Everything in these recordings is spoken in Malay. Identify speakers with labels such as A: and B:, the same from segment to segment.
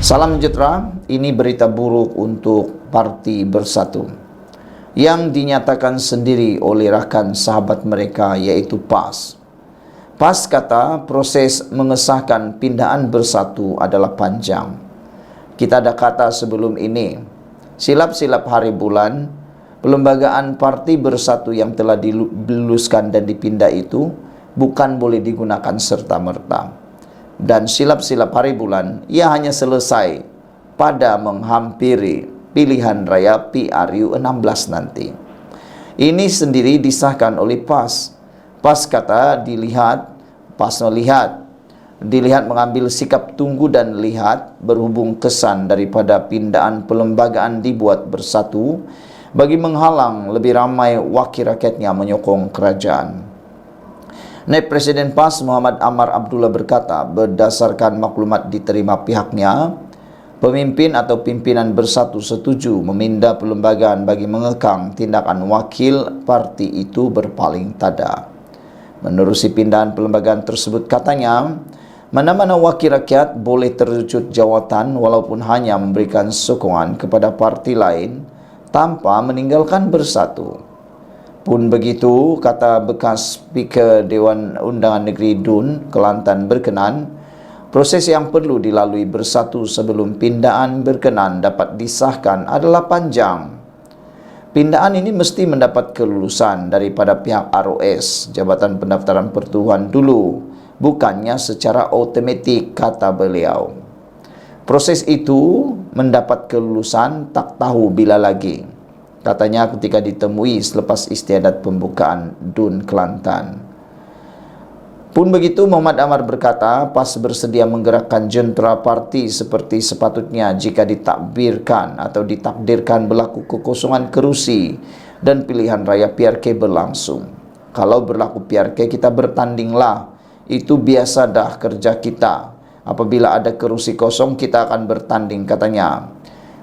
A: Salam sejahtera, ini berita buruk untuk Parti Bersatu yang dinyatakan sendiri oleh rakan sahabat mereka yaitu PAS. PAS kata proses mengesahkan pindahan Bersatu adalah panjang. Kita ada kata sebelum ini, silap-silap hari bulan, pelembagaan Parti Bersatu yang telah diluluskan dan dipindah itu bukan boleh digunakan serta-merta. Dan silap-silap hari bulan, ia hanya selesai pada menghampiri pilihan raya PRU 16 nanti. Ini sendiri disahkan oleh PAS. PAS kata dilihat mengambil sikap tunggu dan lihat berhubung kesan daripada pindahan pelembagaan dibuat bersatu bagi menghalang lebih ramai wakil rakyatnya menyokong kerajaan. Naib Presiden PAS Muhammad Amar Abdullah berkata, berdasarkan maklumat diterima pihaknya, pemimpin atau pimpinan Bersatu setuju memindah pelembagaan bagi mengekang tindakan wakil parti itu berpaling tada. Menerusi pindahan pelembagaan tersebut katanya, mana-mana wakil rakyat boleh terwujud jawatan walaupun hanya memberikan sokongan kepada parti lain tanpa meninggalkan Bersatu. Pun begitu, kata bekas Speaker Dewan Undangan Negeri DUN, Kelantan berkenan, proses yang perlu dilalui Bersatu sebelum pindahan berkenan dapat disahkan adalah panjang. Pindahan ini mesti mendapat kelulusan daripada pihak ROS, Jabatan Pendaftaran Pertubuhan dulu, bukannya secara otomatik, kata beliau. Proses itu mendapat kelulusan tak tahu bila lagi, katanya ketika ditemui selepas istiadat pembukaan DUN Kelantan. Pun begitu, Muhammad Amar berkata, PAS bersedia menggerakkan jentera parti seperti sepatutnya jika ditakbirkan atau ditakdirkan berlaku kekosongan kerusi dan pilihan raya PRK berlangsung. Kalau berlaku PRK, kita bertandinglah. Itu biasa dah kerja kita. Apabila ada kerusi kosong, kita akan bertanding, katanya.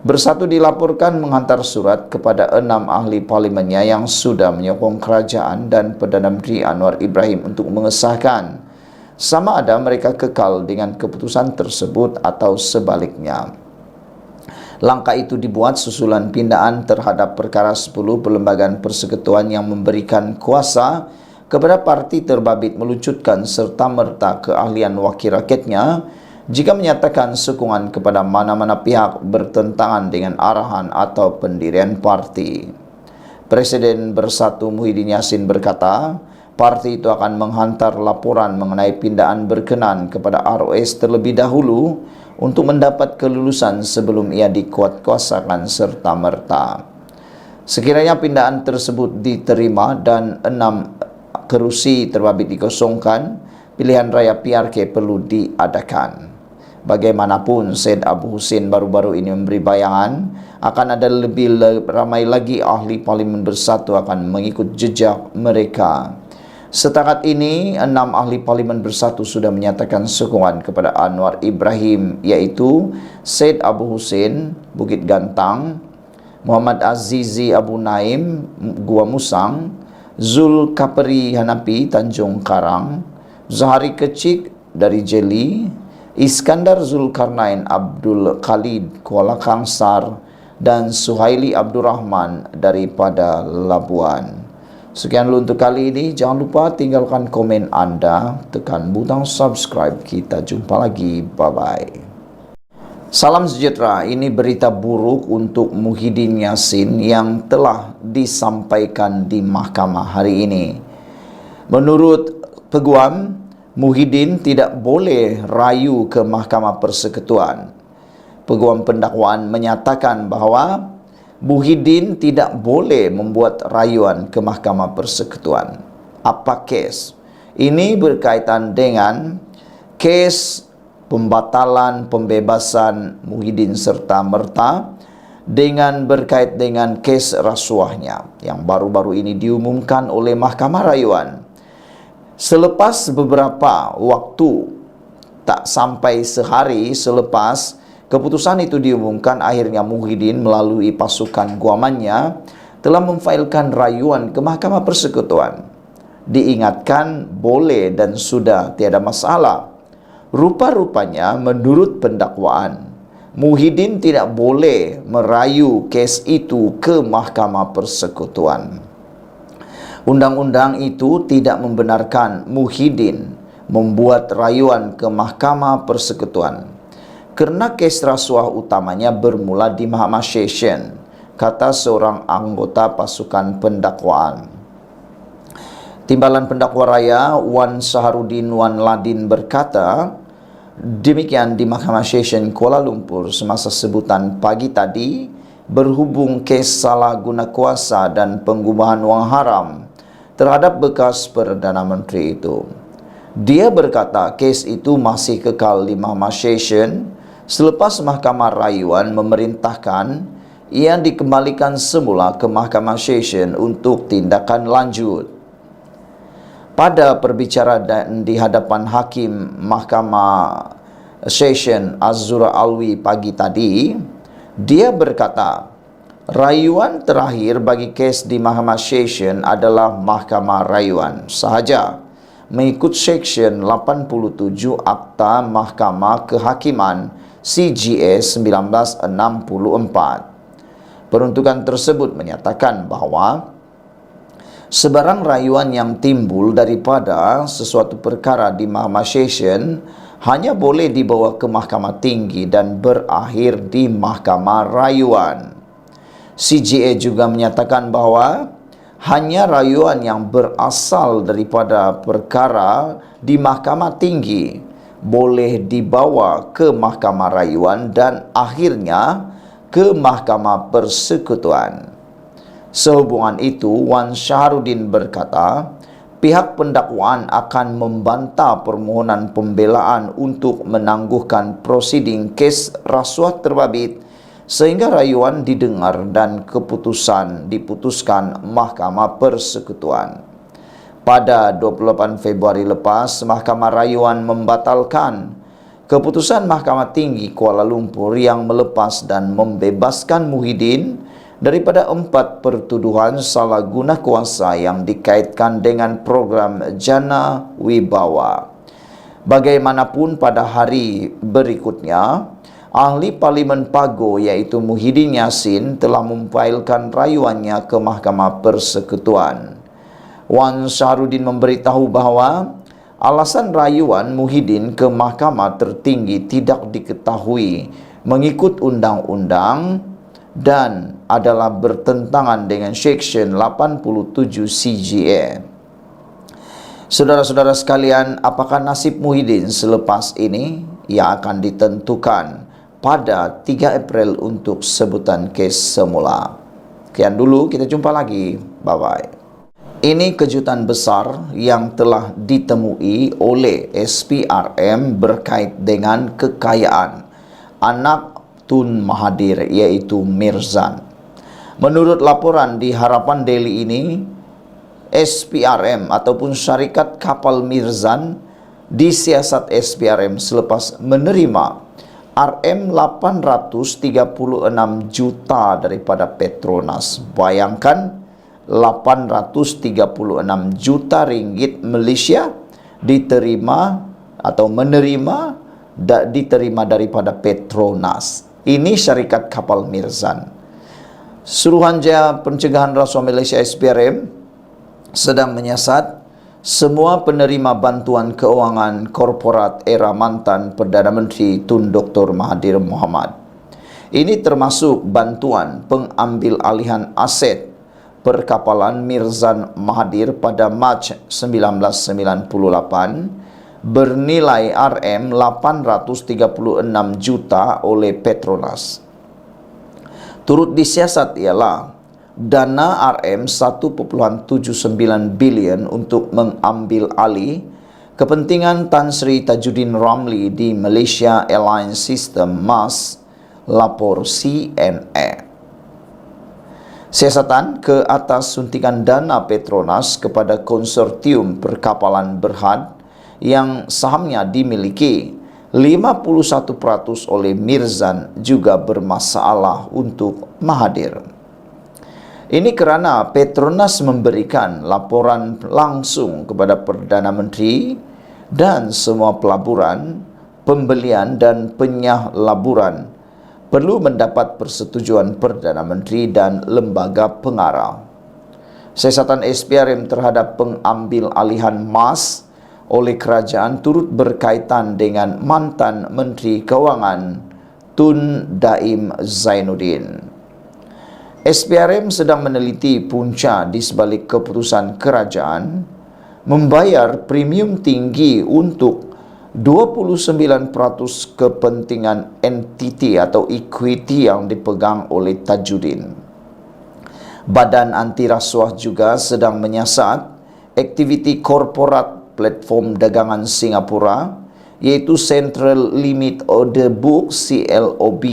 A: Bersatu dilaporkan menghantar surat kepada 6 ahli parlimennya yang sudah menyokong kerajaan dan Perdana Menteri Anwar Ibrahim untuk mengesahkan sama ada mereka kekal dengan keputusan tersebut atau sebaliknya. Langkah itu dibuat susulan pindahan terhadap perkara 10 perlembagaan persekutuan yang memberikan kuasa kepada parti terbabit melucutkan serta-merta keahlian wakil rakyatnya jika menyatakan sokongan kepada mana-mana pihak bertentangan dengan arahan atau pendirian parti. Presiden Bersatu Muhyiddin Yassin berkata, parti itu akan menghantar laporan mengenai pindahan berkenan kepada ROS terlebih dahulu untuk mendapat kelulusan sebelum ia dikuatkuasakan serta-merta. Sekiranya pindahan tersebut diterima dan 6 kerusi terbabit dikosongkan, pilihan raya PRK perlu diadakan. Bagaimanapun, Syed Abu Hussein baru-baru ini memberi bayangan akan ada lebih ramai lagi ahli parlimen Bersatu akan mengikut jejak mereka. Setakat ini, 6 ahli parlimen Bersatu sudah menyatakan sokongan kepada Anwar Ibrahim, yaitu Syed Abu Hussein, Bukit Gantang, Muhammad Azizi Abu Naim, Gua Musang, Zul Kaperi Hanapi, Tanjung Karang, Zahari Kecik dari Jeli, Iskandar Zulkarnain Abdul Khalid Kuala Kangsar, dan Suhaili Abdurrahman daripada Labuan. Sekian dulu untuk kali ini. Jangan lupa tinggalkan komen Anda, tekan butang subscribe. Kita jumpa lagi. Bye-bye. Salam sejahtera, ini berita buruk untuk Muhyiddin Yassin yang telah disampaikan di mahkamah hari ini. Menurut Peguam, Muhyiddin tidak boleh rayu ke Mahkamah Persekutuan. Peguam pendakwaan menyatakan bahawa Muhyiddin tidak boleh membuat rayuan ke Mahkamah Persekutuan. Apa kes? Ini berkaitan dengan kes pembatalan pembebasan Muhyiddin serta-merta dengan berkait dengan kes rasuahnya yang baru-baru ini diumumkan oleh Mahkamah Rayuan. Selepas beberapa waktu, tak sampai sehari selepas keputusan itu diumumkan, akhirnya Muhyiddin melalui pasukan guamannya telah memfailkan rayuan ke Mahkamah Persekutuan. Diingatkan boleh dan sudah tiada masalah. Rupa-rupanya menurut pendakwaan, Muhyiddin tidak boleh merayu kes itu ke Mahkamah Persekutuan. Undang-undang itu tidak membenarkan Muhyiddin membuat rayuan ke Mahkamah Persekutuan kerana kes rasuah utamanya bermula di Mahkamah Session, kata seorang anggota pasukan pendakwaan. Timbalan Pendakwa Raya Wan Saharudin Wan Ladin berkata demikian di Mahkamah Session Kuala Lumpur semasa sebutan pagi tadi berhubung kes salah guna kuasa dan pengubahan wang haram terhadap bekas Perdana Menteri itu. Dia berkata kes itu masih kekal di Mahkamah Session selepas Mahkamah Rayuan memerintahkan ia dikembalikan semula ke Mahkamah Session untuk tindakan lanjut. Pada perbicaraan di hadapan Hakim Mahkamah Session Azura Alwi pagi tadi, dia berkata, rayuan terakhir bagi kes di Mahkamah Session adalah Mahkamah Rayuan sahaja, mengikut Seksyen 87 Akta Mahkamah Kehakiman CGA 1964. Peruntukan tersebut menyatakan bahawa sebarang rayuan yang timbul daripada sesuatu perkara di Mahkamah Session hanya boleh dibawa ke Mahkamah Tinggi dan berakhir di Mahkamah Rayuan. CGA juga menyatakan bahawa hanya rayuan yang berasal daripada perkara di Mahkamah Tinggi boleh dibawa ke Mahkamah Rayuan dan akhirnya ke Mahkamah Persekutuan. Sehubungan itu, Wan Saharudin berkata, pihak pendakwaan akan membantah permohonan pembelaan untuk menangguhkan prosiding kes rasuah terbabit sehingga rayuan didengar dan keputusan diputuskan Mahkamah Persekutuan. Pada 28 Februari lepas, Mahkamah Rayuan membatalkan keputusan Mahkamah Tinggi Kuala Lumpur yang melepas dan membebaskan Muhyiddin daripada 4 pertuduhan salah guna kuasa yang dikaitkan dengan program Jana Wibawa. Bagaimanapun pada hari berikutnya, Ahli Parlimen Pago iaitu Muhyiddin Yassin telah memfailkan rayuannya ke Mahkamah Persekutuan. Wan Saharudin memberitahu bahawa alasan rayuan Muhyiddin ke Mahkamah Tertinggi tidak diketahui mengikut undang-undang dan adalah bertentangan dengan Seksyen 87 CGA. Saudara-saudara sekalian, apakah nasib Muhyiddin selepas ini? Ia akan ditentukan pada 3 April untuk sebutan kes semula. Sekian dulu, kita jumpa lagi. Bye-bye. Ini kejutan besar yang telah ditemui oleh SPRM berkait dengan kekayaan anak Tun Mahathir iaitu Mirzan. Menurut laporan di Harapan Daily ini, SPRM ataupun syarikat kapal Mirzan disiasat SPRM selepas menerima RM836 juta daripada Petronas. Bayangkan 836 juta ringgit Malaysia diterima atau diterima daripada Petronas. Ini syarikat kapal Mirzan. Suruhanjaya Pencegahan Rasuah Malaysia SPRM sedang menyiasat semua penerima bantuan keuangan korporat era mantan Perdana Menteri Tun Dr. Mahathir Mohamad. Ini termasuk bantuan pengambil alihan aset perkapalan Mirzan Mahathir pada Mac 1998 bernilai RM836 juta oleh Petronas. Turut disiasat ialah dana RM1.79 bilion untuk mengambil alih kepentingan Tan Sri Tajuddin Ramli di Malaysia Airlines System MAS, lapor CNA. Siasatan ke atas suntikan dana Petronas kepada konsortium perkapalan Berhad yang sahamnya dimiliki 51% oleh Mirzan juga bermasalah untuk Mahathir. Ini kerana Petronas memberikan laporan langsung kepada Perdana Menteri dan semua pelaburan, pembelian dan penyah laburan perlu mendapat persetujuan Perdana Menteri dan lembaga pengarah. Siasatan SPRM terhadap pengambil alihan MAS oleh kerajaan turut berkaitan dengan mantan Menteri Kewangan Tun Daim Zainuddin. SPRM sedang meneliti punca di sebalik keputusan kerajaan membayar premium tinggi untuk 29% kepentingan entiti atau equity yang dipegang oleh Tajuddin. Badan Anti Rasuah juga sedang menyiasat aktiviti korporat platform dagangan Singapura iaitu Central Limit Order Book CLOB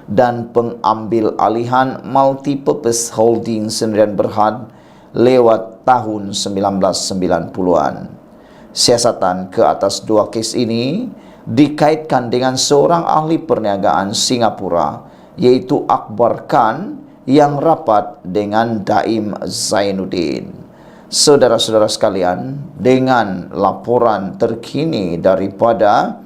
A: dan pengambil alihan Multipurpose Holding Sdn Bhd lewat tahun 1990-an. Siasatan ke atas dua kes ini dikaitkan dengan seorang ahli perniagaan Singapura iaitu Akbar Khan yang rapat dengan Daim Zainuddin. Saudara-saudara sekalian, dengan laporan terkini daripada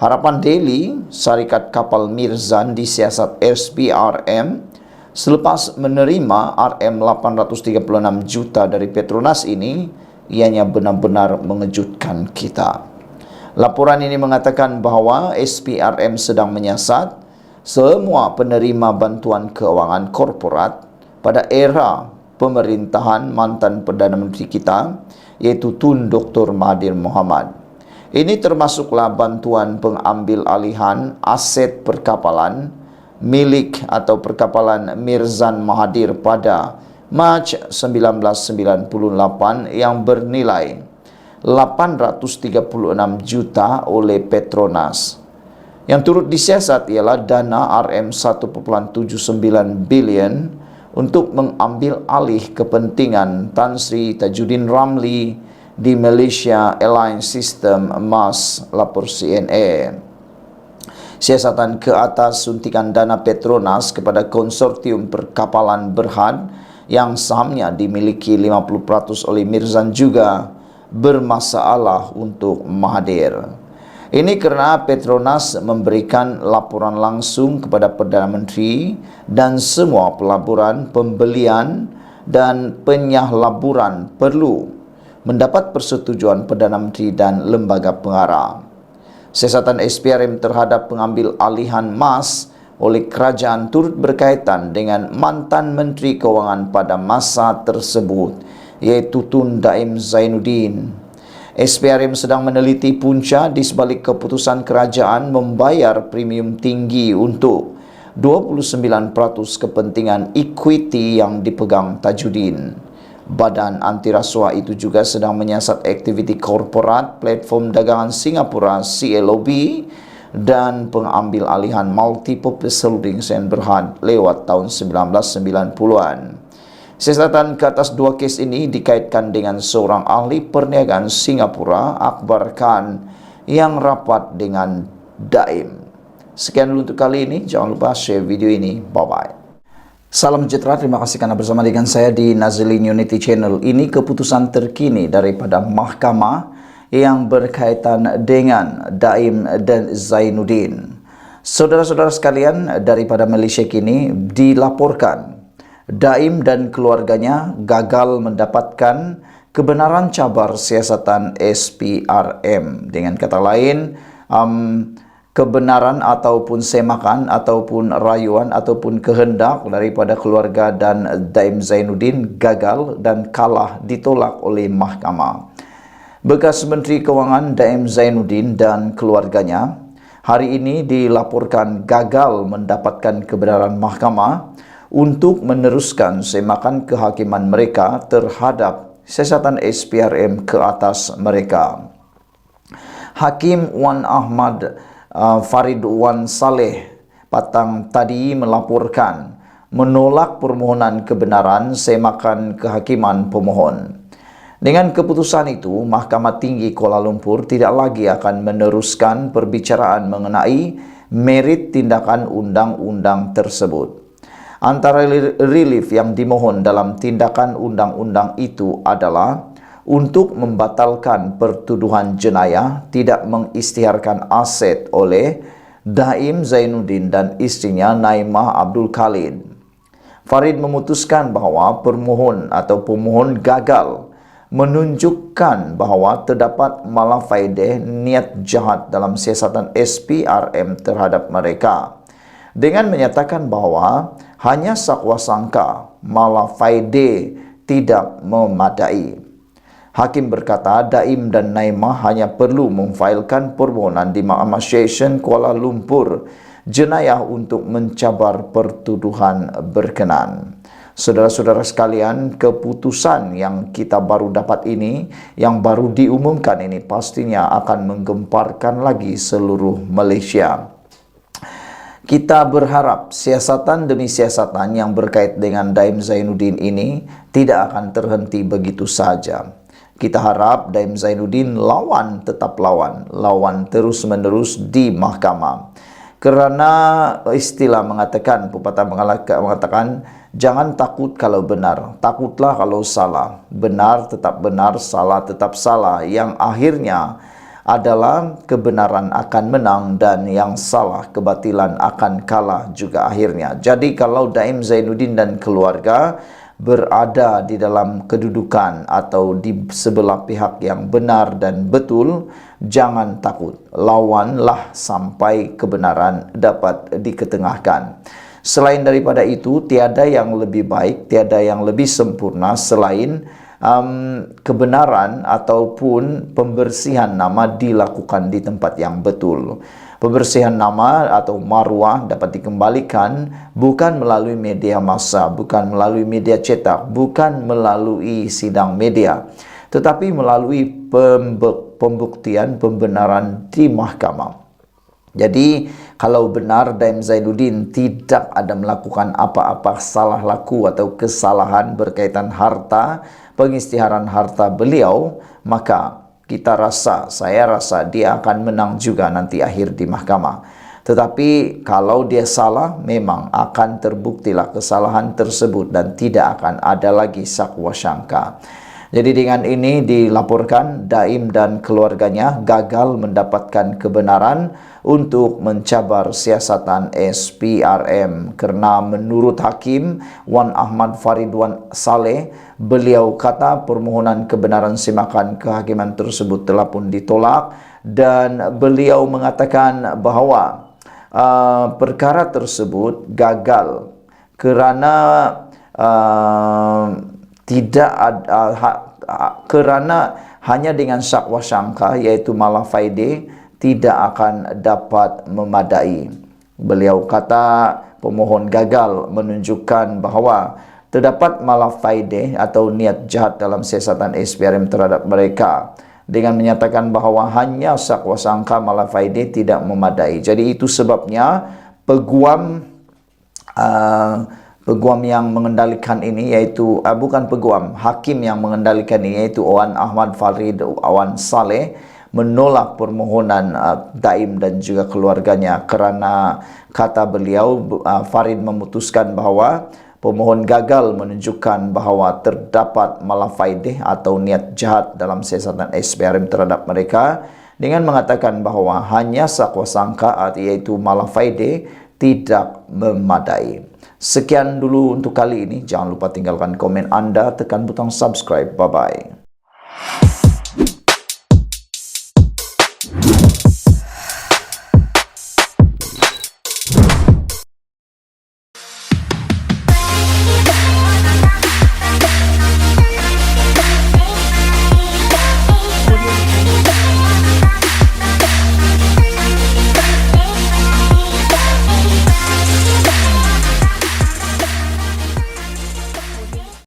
A: Harapan Daily, syarikat kapal Mirzan disiasat SPRM selepas menerima RM836 juta dari Petronas ini, ianya benar-benar mengejutkan kita. Laporan ini mengatakan bahawa SPRM sedang menyiasat semua penerima bantuan keuangan korporat pada era pemerintahan mantan Perdana Menteri kita, iaitu Tun Dr. Mahathir Mohamad. Ini termasuklah bantuan pengambil alihan aset perkapalan milik atau perkapalan Mirzan Mahathir pada Mac 1998 yang bernilai 836 juta oleh Petronas. Yang turut disiasat ialah dana RM1.79 bilion untuk mengambil alih kepentingan Tan Sri Tajuddin Ramli di Malaysia Airlines System MAS, lapor CNN. Siasatan ke atas suntikan dana Petronas kepada konsortium perkapalan Berhad yang sahamnya dimiliki 50% oleh Mirzan juga bermasalah untuk Mahathir. Ini kerana Petronas memberikan laporan langsung kepada Perdana Menteri dan semua pelaburan, pembelian dan penyahlaburan perlu mendapat persetujuan Perdana Menteri dan lembaga pengarah. Siasatan SPRM terhadap pengambil alihan MAS oleh kerajaan turut berkaitan dengan mantan Menteri Kewangan pada masa tersebut, iaitu Tun Daim Zainuddin. SPRM sedang meneliti punca di sebalik keputusan kerajaan membayar premium tinggi untuk 29% kepentingan equity yang dipegang Tajuddin. Badan Anti Rasuah itu juga sedang menyiasat aktiviti korporat platform dagangan Singapura CLOB dan pengambil alihan Multipurpose Holding Sdn Bhd lewat tahun 1990-an. Siasatan ke atas dua kes ini dikaitkan dengan seorang ahli perniagaan Singapura, Akbar Khan, yang rapat dengan Daim. Sekian dulu untuk kali ini. Jangan lupa share video ini. Bye-bye. Salam sejahtera, terima kasih karena bersama dengan saya di Nazlin Unity Channel. Ini keputusan terkini daripada mahkamah yang berkaitan dengan Daim dan Zainuddin. Saudara-saudara sekalian, daripada Malaysia kini dilaporkan Daim dan keluarganya gagal mendapatkan kebenaran cabar siasatan SPRM. Dengan kata lain, kebenaran ataupun semakan ataupun rayuan ataupun kehendak daripada keluarga dan Daim Zainuddin gagal dan kalah, ditolak oleh mahkamah. Bekas Menteri Kewangan Daim Zainuddin dan keluarganya hari ini dilaporkan gagal mendapatkan kebenaran mahkamah untuk meneruskan semakan kehakiman mereka terhadap siasatan SPRM ke atas mereka. Hakim Wan Ahmad Farid Wan Saleh Patang tadi melaporkan menolak permohonan kebenaran semakan kehakiman pemohon. Dengan keputusan itu, Mahkamah Tinggi Kuala Lumpur tidak lagi akan meneruskan perbicaraan mengenai merit tindakan undang-undang tersebut. Antara relief yang dimohon dalam tindakan undang-undang itu adalah untuk membatalkan pertuduhan jenayah tidak mengisytiharkan aset oleh Daim Zainuddin dan istrinya Naimah Abdul Khalid. Farid memutuskan bahawa pemohon gagal menunjukkan bahawa terdapat malafaideh niat jahat dalam siasatan SPRM terhadap mereka, dengan menyatakan bahawa hanya sakwa sangka malafaideh tidak memadai. Hakim berkata Daim dan Naimah hanya perlu memfailkan permohonan di Mahkamah Session Kuala Lumpur jenayah untuk mencabar pertuduhan berkenan. Saudara-saudara sekalian, keputusan yang kita baru dapat ini, yang baru diumumkan ini, pastinya akan menggemparkan lagi seluruh Malaysia. Kita berharap siasatan demi siasatan yang berkait dengan Daim Zainuddin ini tidak akan terhenti begitu saja. Kita harap Daim Zainuddin lawan tetap lawan terus-menerus di mahkamah. Kerana istilah mengatakan, pepatah mengatakan, jangan takut kalau benar, takutlah kalau salah. Benar tetap benar, salah tetap salah. Yang akhirnya adalah kebenaran akan menang dan yang salah, kebatilan akan kalah juga akhirnya. Jadi kalau Daim Zainuddin dan keluarga berada di dalam kedudukan atau di sebelah pihak yang benar dan betul, jangan takut, lawanlah sampai kebenaran dapat diketengahkan. Selain daripada itu, tiada yang lebih baik, tiada yang lebih sempurna selain kebenaran ataupun pembersihan nama dilakukan di tempat yang betul. Pembersihan nama atau maruah dapat dikembalikan bukan melalui media massa, bukan melalui media cetak, bukan melalui sidang media, tetapi melalui pembuktian pembenaran di mahkamah. Jadi kalau benar Daim Zainuddin tidak ada melakukan apa-apa salah laku atau kesalahan berkaitan harta, pengisytiharan harta beliau, maka saya rasa dia akan menang juga nanti akhir di mahkamah. Tetapi kalau dia salah, memang akan terbuktilah kesalahan tersebut dan tidak akan ada lagi sakwa sangka. Jadi dengan ini dilaporkan Daim dan keluarganya gagal mendapatkan kebenaran untuk mencabar siasatan SPRM, kerana menurut Hakim Wan Ahmad Faridwan Saleh, beliau kata permohonan kebenaran simakan kehakiman tersebut telah pun ditolak dan beliau mengatakan bahawa perkara tersebut gagal kerana kerana hanya dengan sakwa sangka iaitu malafaideh tidak akan dapat memadai. Beliau kata pemohon gagal menunjukkan bahawa terdapat malafaideh atau niat jahat dalam siasatan SPRM terhadap mereka, dengan menyatakan bahawa hanya sakwa sangka malafaideh tidak memadai. Jadi itu sebabnya peguam yang mengendalikan ini iaitu hakim yang mengendalikan ini iaitu Wan Ahmad Faridwan Saleh menolak permohonan Daim dan juga keluarganya kerana kata beliau Farid memutuskan bahawa pemohon gagal menunjukkan bahawa terdapat malafaideh atau niat jahat dalam siasatan SPRM terhadap mereka, dengan mengatakan bahawa hanya sakwa sangka iaitu malafaideh tidak memadai. Sekian dulu untuk kali ini. Jangan lupa tinggalkan komen anda, tekan butang subscribe. Bye-bye.